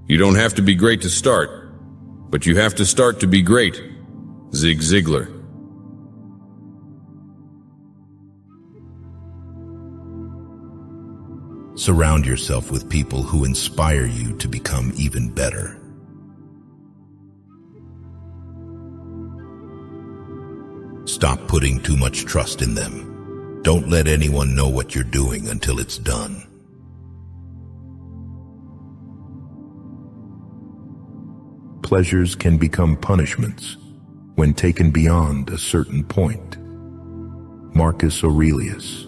You don't have to be great to start, but you have to start to be great. Zig Ziglar. Surround yourself with people who inspire you to become even better. Stop putting too much trust in them. Don't let anyone know what you're doing until it's done. Pleasures can become punishments when taken beyond a certain point. Marcus Aurelius.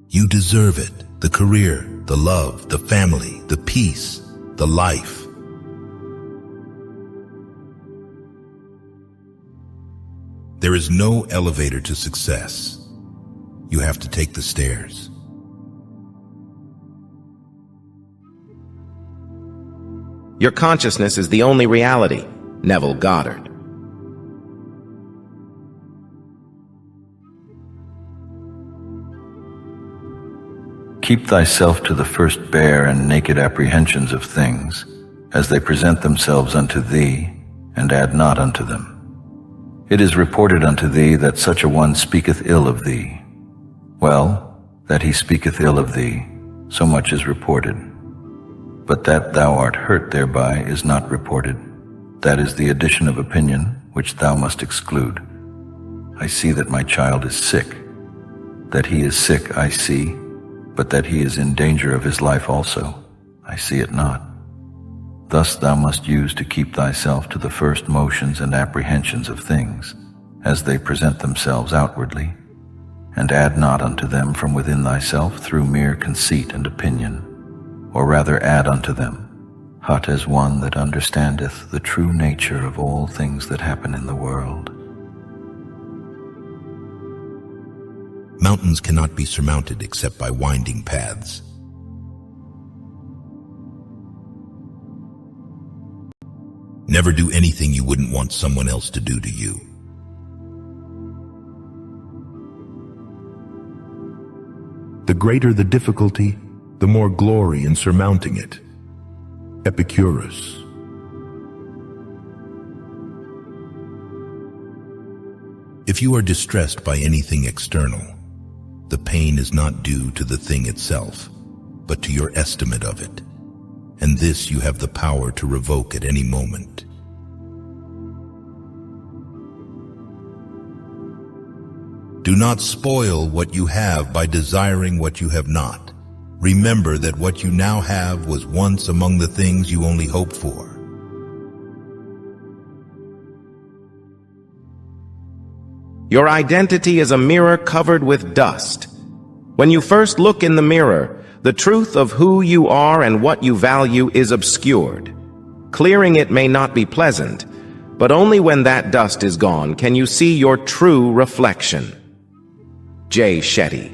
You deserve it. The career, the love, the family, the peace, the life. There is no elevator to success. You have to take the stairs. Your consciousness is the only reality. Neville Goddard. Keep thyself to the first bare and naked apprehensions of things, as they present themselves unto thee, and add not unto them. It is reported unto thee that such a one speaketh ill of thee. Well, that he speaketh ill of thee, so much is reported. But that thou art hurt thereby is not reported. That is the addition of opinion, which thou must exclude. I see that my child is sick. That he is sick I see, but that he is in danger of his life also, I see it not. Thus thou must use to keep thyself to the first motions and apprehensions of things, as they present themselves outwardly, and add not unto them from within thyself through mere conceit and opinion, or rather add unto them, hot as one that understandeth the true nature of all things that happen in the world. Mountains cannot be surmounted except by winding paths. Never do anything you wouldn't want someone else to do to you. The greater the difficulty, the more glory in surmounting it. Epicurus. If you are distressed by anything external, the pain is not due to the thing itself, but to your estimate of it, and this you have the power to revoke at any moment. Do not spoil what you have by desiring what you have not. Remember that what you now have was once among the things you only hoped for. Your identity is a mirror covered with dust. When you first look in the mirror, the truth of who you are and what you value is obscured. Clearing it may not be pleasant, but only when that dust is gone can you see your true reflection. J. Shetty.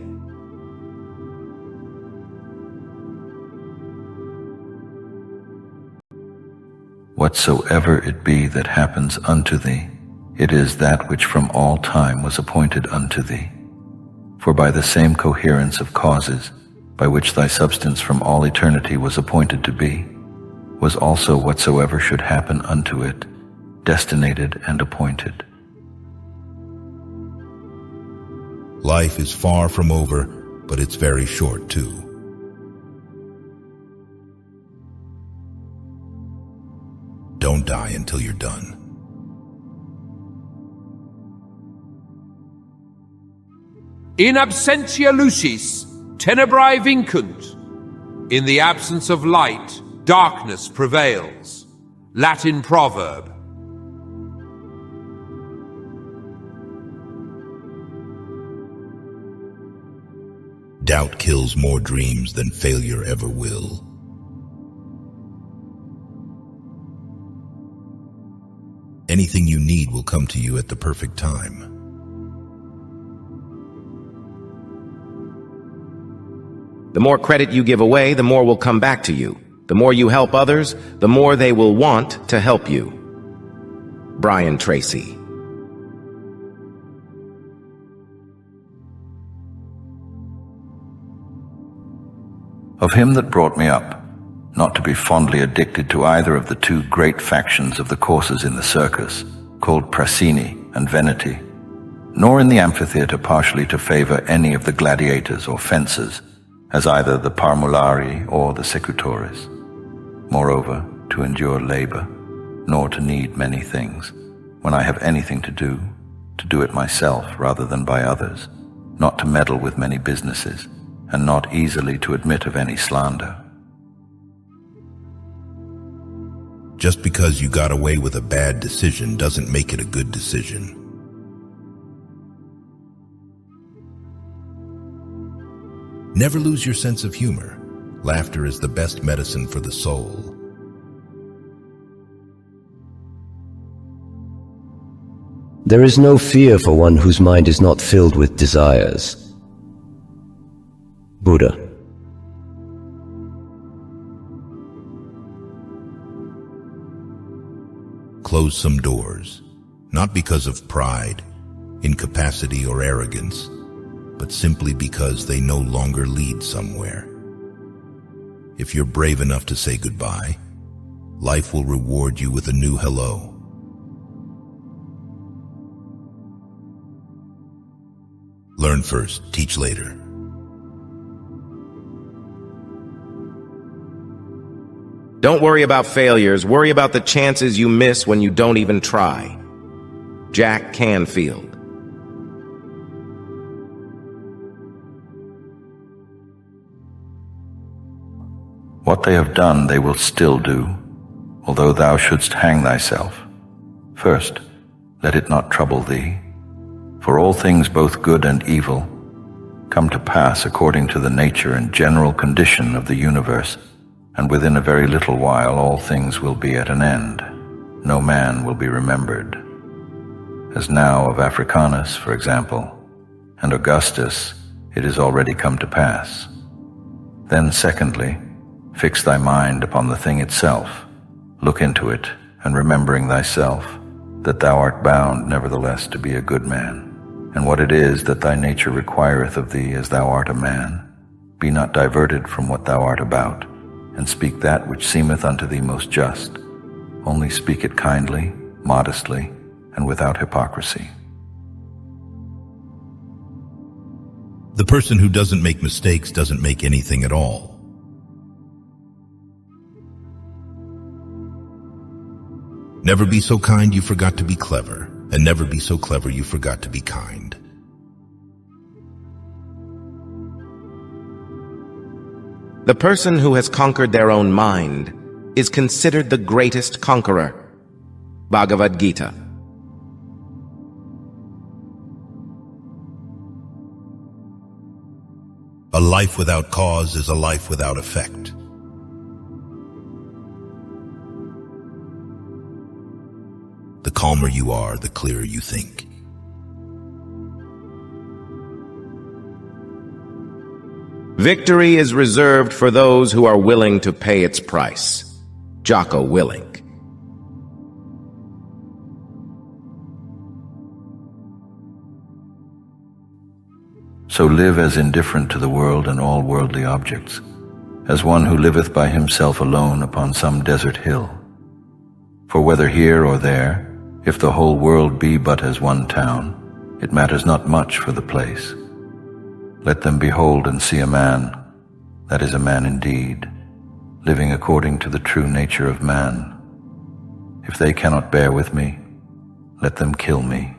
Whatsoever it be that happens unto thee, it is that which from all time was appointed unto thee. For by the same coherence of causes, by which thy substance from all eternity was appointed to be, was also whatsoever should happen unto it, destinated and appointed. Life is far from over, but it's very short too. Don't die until you're done. In absentia lucis, tenebrae vincunt. In the absence of light, darkness prevails. Latin proverb. Doubt kills more dreams than failure ever will. Anything you need will come to you at the perfect time. The more credit you give away, the more will come back to you. The more you help others, the more they will want to help you. Brian Tracy. Of him that brought me up, not to be fondly addicted to either of the two great factions of the coursers in the circus, called Prasini and Veneti, nor in the amphitheatre partially to favor any of the gladiators or fencers, as either the Parmulari or the Secutores. Moreover, to endure labor, nor to need many things, when I have anything to do it myself rather than by others, not to meddle with many businesses, and not easily to admit of any slander. Just because you got away with a bad decision doesn't make it a good decision. Never lose your sense of humor. Laughter is the best medicine for the soul. There is no fear for one whose mind is not filled with desires. Buddha. Close some doors, not because of pride, incapacity, or arrogance, but simply because they no longer lead somewhere. If you're brave enough to say goodbye, life will reward you with a new hello. Learn first, teach later. Don't worry about failures, worry about the chances you miss when you don't even try. Jack Canfield. What they have done they will still do, although thou shouldst hang thyself. First, let it not trouble thee, for all things both good and evil come to pass according to the nature and general condition of the universe, and within a very little while all things will be at an end. No man will be remembered. As now of Africanus, for example, and Augustus, it is already come to pass. Then secondly, fix thy mind upon the thing itself, look into it, and remembering thyself, that thou art bound nevertheless to be a good man, and what it is that thy nature requireth of thee as thou art a man, be not diverted from what thou art about, and speak that which seemeth unto thee most just, only speak it kindly, modestly, and without hypocrisy. The person who doesn't make mistakes doesn't make anything at all. Never be so kind you forgot to be clever, and never be so clever you forgot to be kind. The person who has conquered their own mind is considered the greatest conqueror. Bhagavad Gita. A life without cause is a life without effect. The calmer you are, the clearer you think. Victory is reserved for those who are willing to pay its price. Jocko Willink. So live as indifferent to the world and all worldly objects, as one who liveth by himself alone upon some desert hill. For whether here or there, if the whole world be but as one town, it matters not much for the place. Let them behold and see a man, that is a man indeed, living according to the true nature of man. If they cannot bear with me, let them kill me.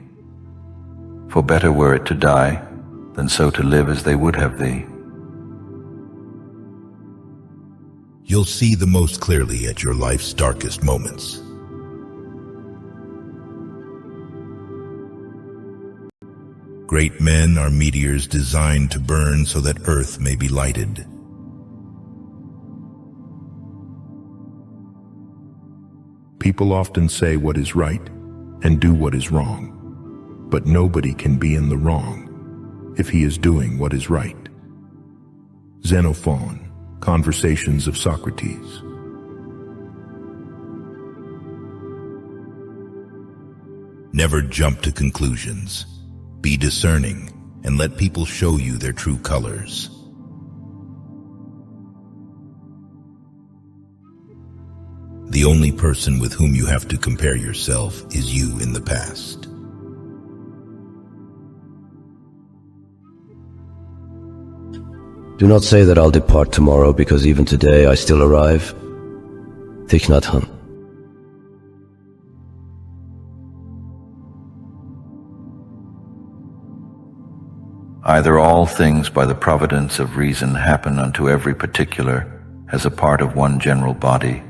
For better were it to die, than so to live as they would have thee. You'll see the most clearly at your life's darkest moments. Great men are meteors designed to burn so that earth may be lighted. People often say what is right and do what is wrong, but nobody can be in the wrong if he is doing what is right. Xenophon, Conversations of Socrates. Never jump to conclusions. Be discerning and let people show you their true colors. The only person with whom you have to compare yourself is you in the past. Do not say that I'll depart tomorrow, because even today I still arrive. Thich Nhat Hanh. Either all things by the providence of reason happen unto every particular as a part of one general body,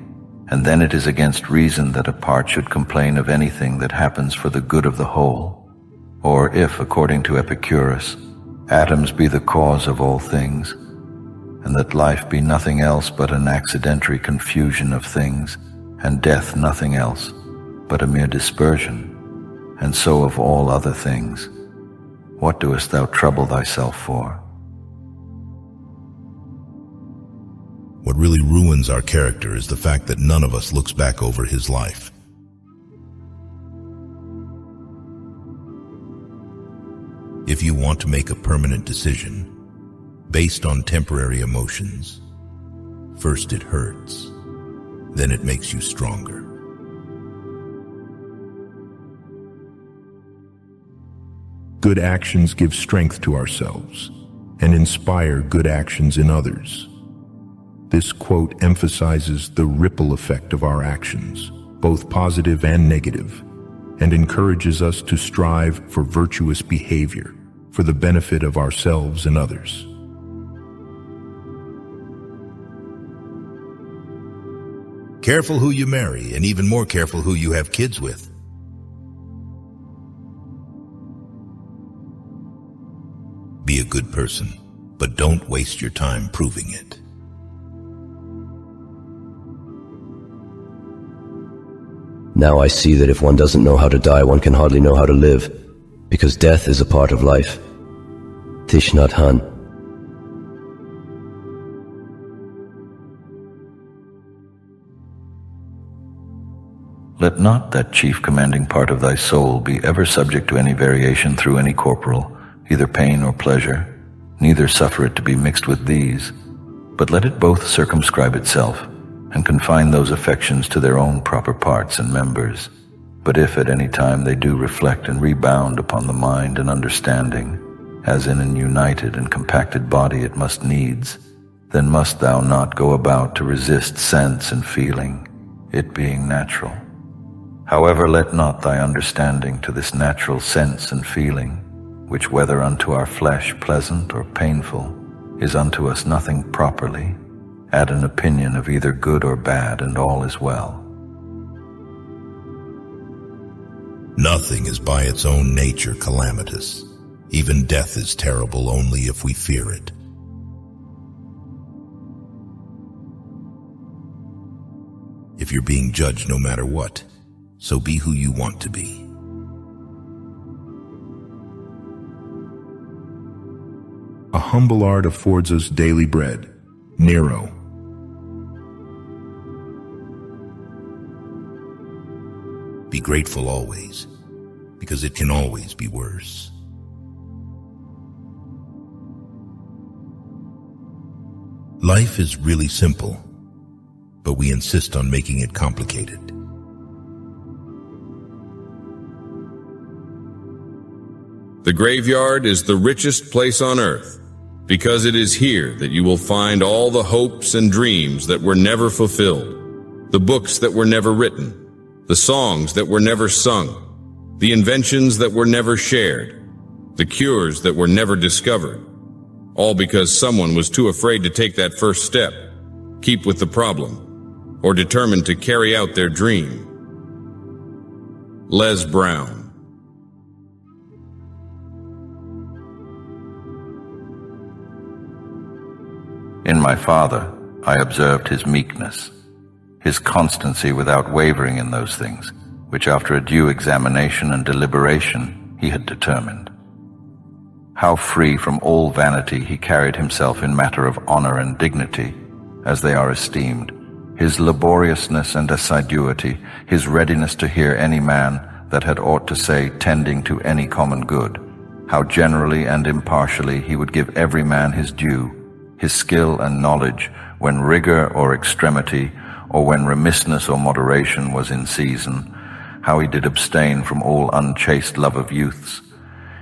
and then it is against reason that a part should complain of anything that happens for the good of the whole. Or if, according to Epicurus, atoms be the cause of all things, and that life be nothing else but an accidentary confusion of things, and death nothing else but a mere dispersion, and so of all other things, what doest thou trouble thyself for? What really ruins our character is the fact that none of us looks back over his life. If you want to make a permanent decision based on temporary emotions, first it hurts, then it makes you stronger. Good actions give strength to ourselves and inspire good actions in others. This quote emphasizes the ripple effect of our actions, both positive and negative, and encourages us to strive for virtuous behavior for the benefit of ourselves and others. Careful who you marry, and even more careful who you have kids with. Be a good person, but don't waste your time proving it. Now I see that if one doesn't know how to die, one can hardly know how to live, because death is a part of life. Thich Nhat Hanh. Let not that chief commanding part of thy soul be ever subject to any variation through any corporal, either pain or pleasure, neither suffer it to be mixed with these, but let it both circumscribe itself, and confine those affections to their own proper parts and members. But if at any time they do reflect and rebound upon the mind and understanding, as in an united and compacted body it must needs, then must thou not go about to resist sense and feeling, it being natural. However, let not thy understanding to this natural sense and feeling, which whether unto our flesh pleasant or painful, is unto us nothing properly, add an opinion of either good or bad, and all is well. Nothing is by its own nature calamitous. Even death is terrible only if we fear it. If you're being judged no matter what, so be who you want to be. A humble art affords us daily bread. Nero. Be grateful always, because it can always be worse. Life is really simple, but we insist on making it complicated. The graveyard is the richest place on earth, because it is here that you will find all the hopes and dreams that were never fulfilled, the books that were never written, the songs that were never sung, the inventions that were never shared, the cures that were never discovered, all because someone was too afraid to take that first step, keep with the problem, or determined to carry out their dream. Les Brown. In my father, I observed his meekness, his constancy without wavering in those things, which after a due examination and deliberation he had determined. How free from all vanity he carried himself in matter of honor and dignity, as they are esteemed, his laboriousness and assiduity, his readiness to hear any man that had aught to say tending to any common good, how generally and impartially he would give every man his due, his skill and knowledge, when rigor or extremity, or when remissness or moderation was in season, how he did abstain from all unchaste love of youths,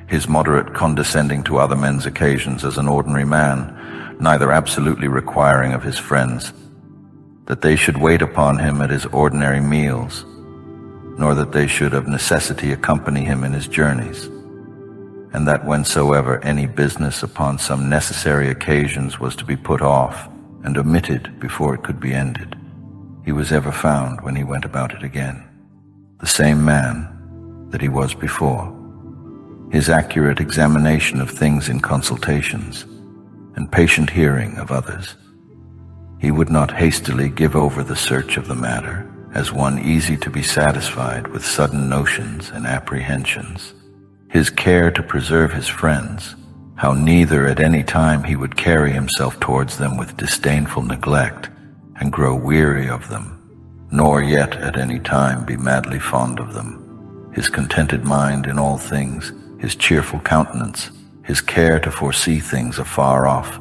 his moderate condescending to other men's occasions as an ordinary man, neither absolutely requiring of his friends that they should wait upon him at his ordinary meals, nor that they should of necessity accompany him in his journeys, and that whensoever any business upon some necessary occasions was to be put off and omitted before it could be ended, he was ever found when he went about it again, the same man that he was before. His accurate examination of things in consultations, and patient hearing of others. He would not hastily give over the search of the matter, as one easy to be satisfied with sudden notions and apprehensions. His care to preserve his friends, how neither at any time he would carry himself towards them with disdainful neglect, and grow weary of them, nor yet at any time be madly fond of them. His contented mind in all things, his cheerful countenance, his care to foresee things afar off,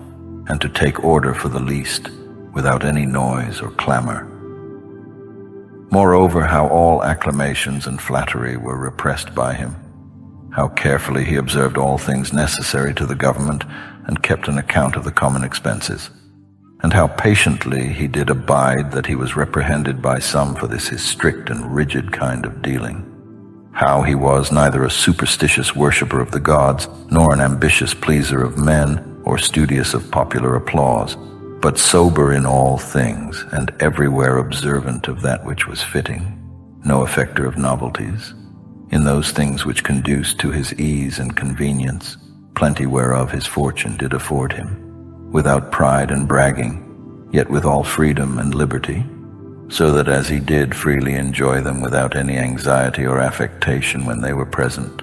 and to take order for the least, without any noise or clamor. Moreover, how all acclamations and flattery were repressed by him, how carefully he observed all things necessary to the government, and kept an account of the common expenses, and how patiently he did abide that he was reprehended by some for this his strict and rigid kind of dealing. How he was neither a superstitious worshipper of the gods, nor an ambitious pleaser of men, or studious of popular applause, but sober in all things, and everywhere observant of that which was fitting, no affecter of novelties, in those things which conduced to his ease and convenience, plenty whereof his fortune did afford him, without pride and bragging, yet with all freedom and liberty, so that as he did freely enjoy them without any anxiety or affectation when they were present,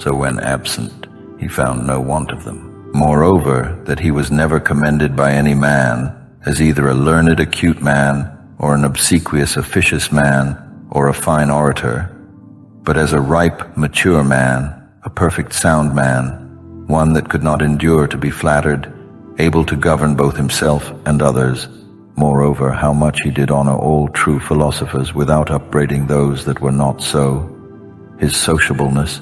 so when absent he found no want of them. Moreover, that he was never commended by any man as either a learned acute man, or an obsequious officious man, or a fine orator, but as a ripe mature man, a perfect sound man, one that could not endure to be flattered, able to govern both himself and others. Moreover, how much he did honor all true philosophers without upbraiding those that were not so, his sociableness,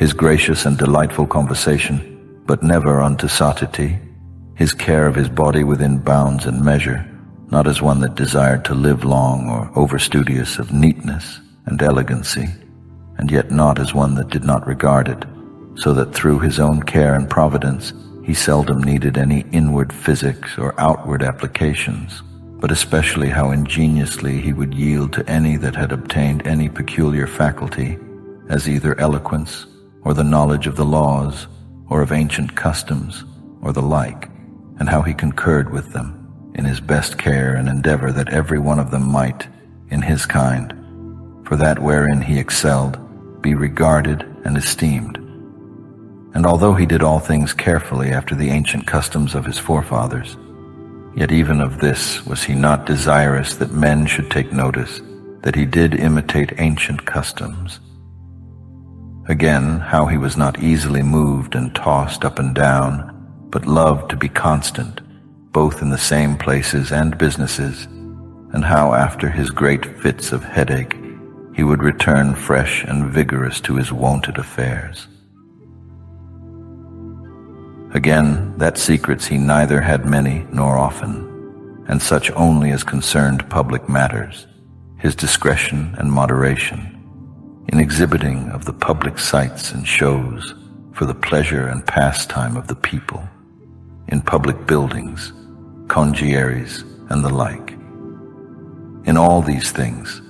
his gracious and delightful conversation, but never unto satiety, his care of his body within bounds and measure, not as one that desired to live long or overstudious of neatness and elegancy, and yet not as one that did not regard it, so that through his own care and providence he seldom needed any inward physics or outward applications, but especially how ingeniously he would yield to any that had obtained any peculiar faculty, as either eloquence, or the knowledge of the laws, or of ancient customs, or the like, and how he concurred with them in his best care and endeavor that every one of them might, in his kind, for that wherein he excelled, be regarded and esteemed. And although he did all things carefully after the ancient customs of his forefathers, yet even of this was he not desirous that men should take notice, that he did imitate ancient customs. Again, how he was not easily moved and tossed up and down, but loved to be constant, both in the same places and businesses, and how after his great fits of headache, he would return fresh and vigorous to his wonted affairs. Again, that secrets he neither had many nor often, and such only as concerned public matters, his discretion and moderation, in exhibiting of the public sights and shows for the pleasure and pastime of the people, in public buildings, congeries, and the like. In all these things,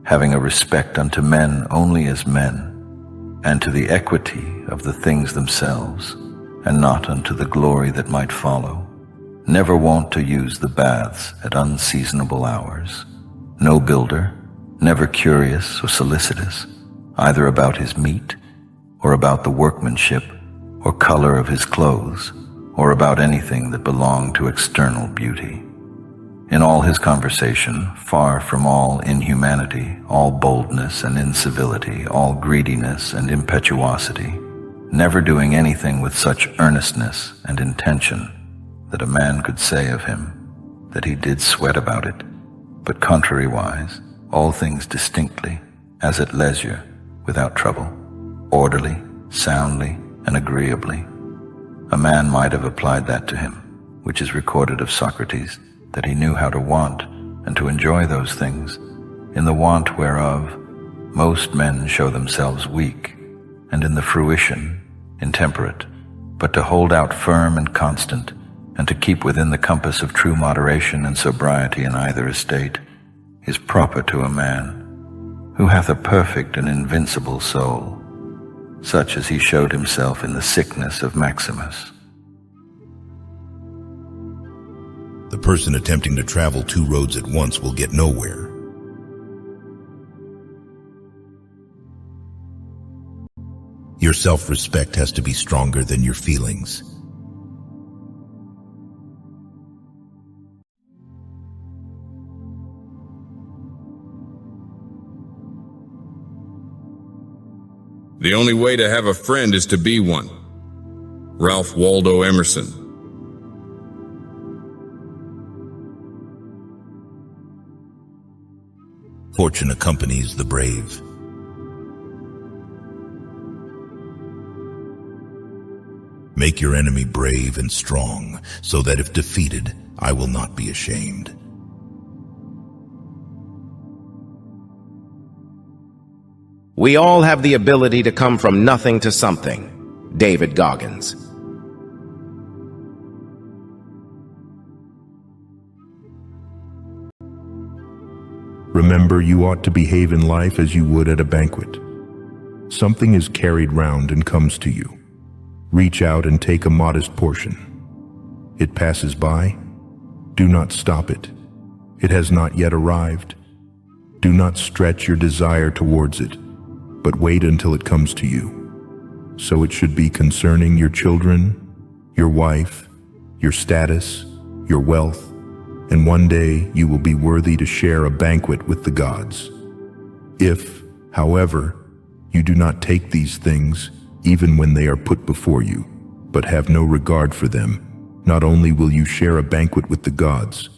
having a respect unto men only as men, and to the equity of the things themselves, and not unto the glory that might follow, never wont to use the baths at unseasonable hours, no builder, never curious or solicitous, either about his meat, or about the workmanship, or color of his clothes, or about anything that belonged to external beauty. In all his conversation, far from all inhumanity, all boldness and incivility, all greediness and impetuosity, never doing anything with such earnestness and intention that a man could say of him that he did sweat about it, but contrariwise, all things distinctly, as at leisure, without trouble, orderly, soundly, and agreeably. A man might have applied that to him, which is recorded of Socrates, that he knew how to want and to enjoy those things, in the want whereof most men show themselves weak, and in the fruition intemperate, but to hold out firm and constant, and to keep within the compass of true moderation and sobriety in either estate, is proper to a man who hath a perfect and invincible soul, such as he showed himself in the sickness of Maximus. The person attempting to travel two roads at once will get nowhere. Your self-respect has to be stronger than your feelings. The only way to have a friend is to be one. Ralph Waldo Emerson. Fortune accompanies the brave. Make your enemy brave and strong, so that if defeated, I will not be ashamed. We all have the ability to come from nothing to something. David Goggins. Remember, you ought to behave in life as you would at a banquet. Something is carried round and comes to you. Reach out and take a modest portion. It passes by. Do not stop it. It has not yet arrived. Do not stretch your desire towards it, but wait until it comes to you. So it should be concerning your children, your wife, your status, your wealth, and one day you will be worthy to share a banquet with the gods. If, however, you do not take these things, even when they are put before you, but have no regard for them, not only will you share a banquet with the gods,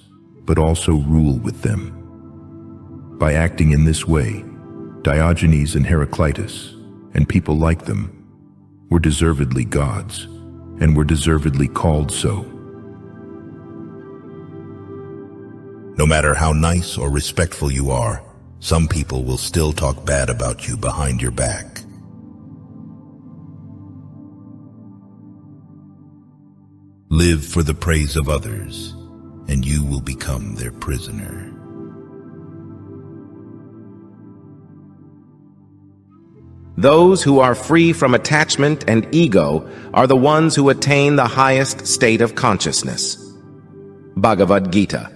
but also rule with them. By acting in this way, Diogenes and Heraclitus, and people like them, were deservedly gods, and were deservedly called so. No matter how nice or respectful you are, some people will still talk bad about you behind your back. Live for the praise of others, and you will become their prisoner. Those who are free from attachment and ego are the ones who attain the highest state of consciousness. Bhagavad Gita.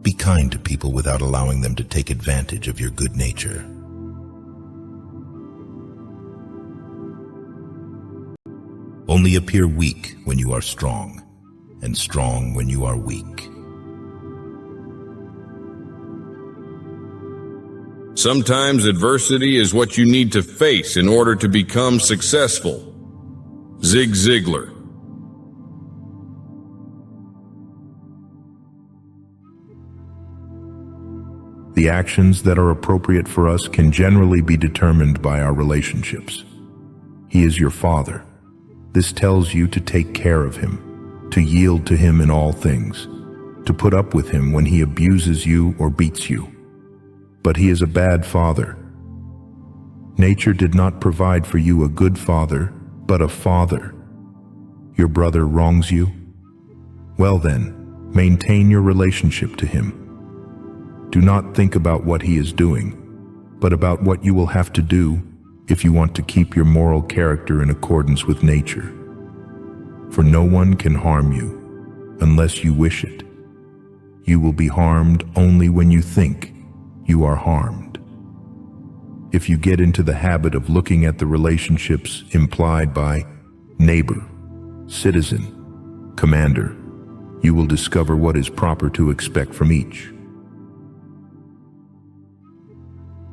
Be kind to people without allowing them to take advantage of your good nature. Only appear weak when you are strong, and strong when you are weak. Sometimes adversity is what you need to face in order to become successful. Zig Ziglar. The actions that are appropriate for us can generally be determined by our relationships. He is your father. This tells you to take care of him, to yield to him in all things, to put up with him when he abuses you or beats you. But he is a bad father. Nature did not provide for you a good father, but a father. Your brother wrongs you? Well then, maintain your relationship to him. Do not think about what he is doing, but about what you will have to do if you want to keep your moral character in accordance with nature. For no one can harm you unless you wish it. You will be harmed only when you think you are harmed. If you get into the habit of looking at the relationships implied by neighbor, citizen, commander, you will discover what is proper to expect from each.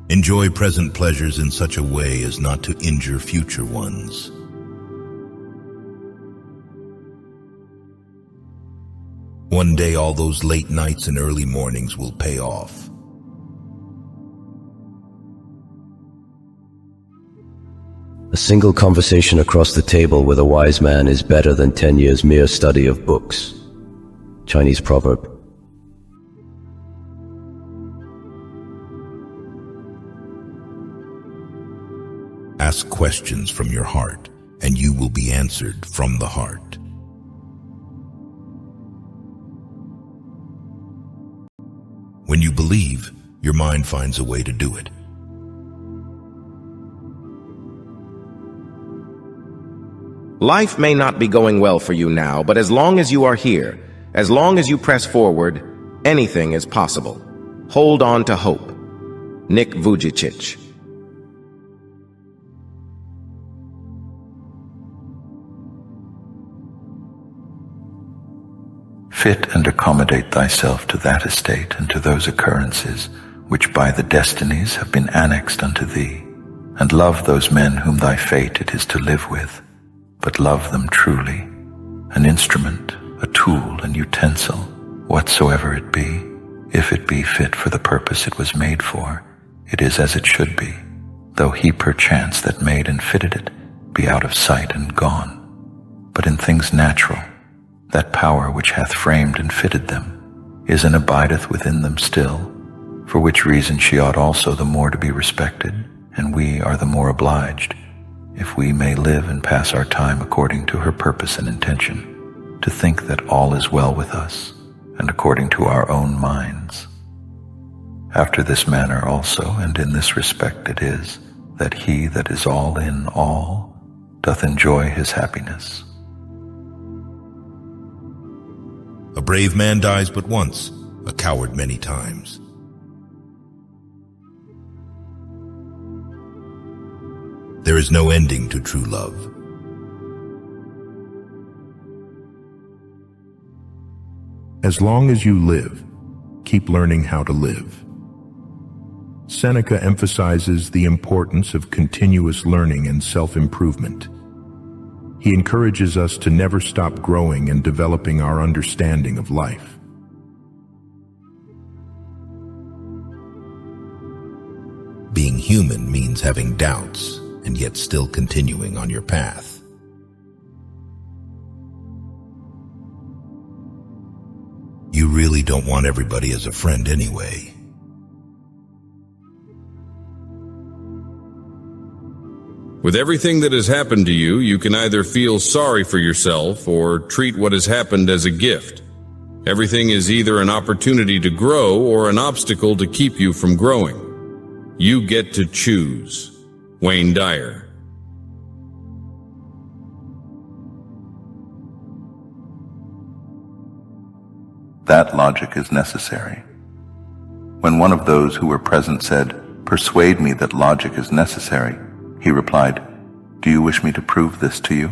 Enjoy present pleasures in such a way as not to injure future ones. One day all those late nights and early mornings will pay off. A single conversation across the table with a wise man is better than 10 years mere study of books. Chinese proverb. Ask questions from your heart, and you will be answered from the heart. When you believe, your mind finds a way to do it. Life may not be going well for you now, but as long as you are here, as long as you press forward, anything is possible. Hold on to hope. Nick Vujicic. Fit and accommodate thyself to that estate and to those occurrences which by the destinies have been annexed unto thee, and love those men whom thy fate it is to live with, but love them truly, an instrument, a tool, an utensil, whatsoever it be, if it be fit for the purpose it was made for, it is as it should be, though he perchance that made and fitted it be out of sight and gone. But in things natural, that power which hath framed and fitted them is and abideth within them still, for which reason she ought also the more to be respected, and we are the more obliged, if we may live and pass our time according to her purpose and intention, to think that all is well with us, and according to our own minds. After this manner also, and in this respect it is, that he that is all in all doth enjoy his happiness. A brave man dies but once, a coward many times. There is no ending to true love. As long as you live, keep learning how to live. Seneca emphasizes the importance of continuous learning and self-improvement. He encourages us to never stop growing and developing our understanding of life. Being human means having doubts and yet still continuing on your path. You really don't want everybody as a friend anyway. With everything that has happened to you, you can either feel sorry for yourself or treat what has happened as a gift. Everything is either an opportunity to grow or an obstacle to keep you from growing. You get to choose. Wayne Dyer. That logic is necessary. When one of those who were present said, "Persuade me that logic is necessary," he replied, "Do you wish me to prove this to you?"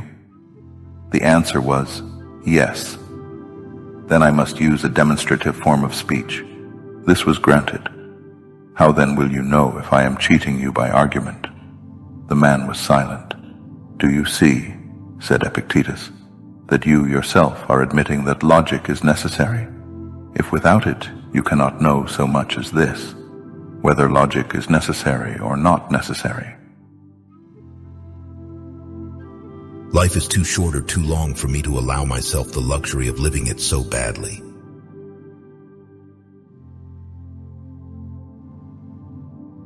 The answer was, "Yes." Then I must use a demonstrative form of speech. This was granted. How then will you know if I am cheating you by argument? The man was silent. "Do you see," said Epictetus, "that you yourself are admitting that logic is necessary? If without it you cannot know so much as this, whether logic is necessary or not necessary." Life is too short or too long for me to allow myself the luxury of living it so badly.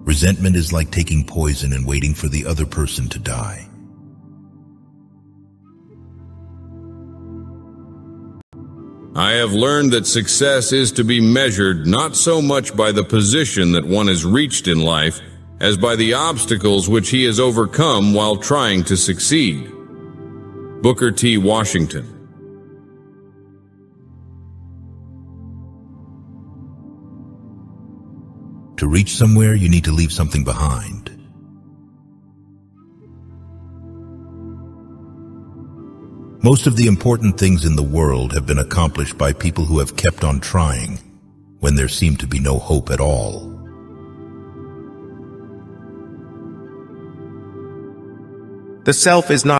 Resentment is like taking poison and waiting for the other person to die. I have learned that success is to be measured not so much by the position that one has reached in life as by the obstacles which he has overcome while trying to succeed. Booker T. Washington. To reach somewhere, you need to leave something behind. Most of the important things in the world have been accomplished by people who have kept on trying when there seemed to be no hope at all. The self is not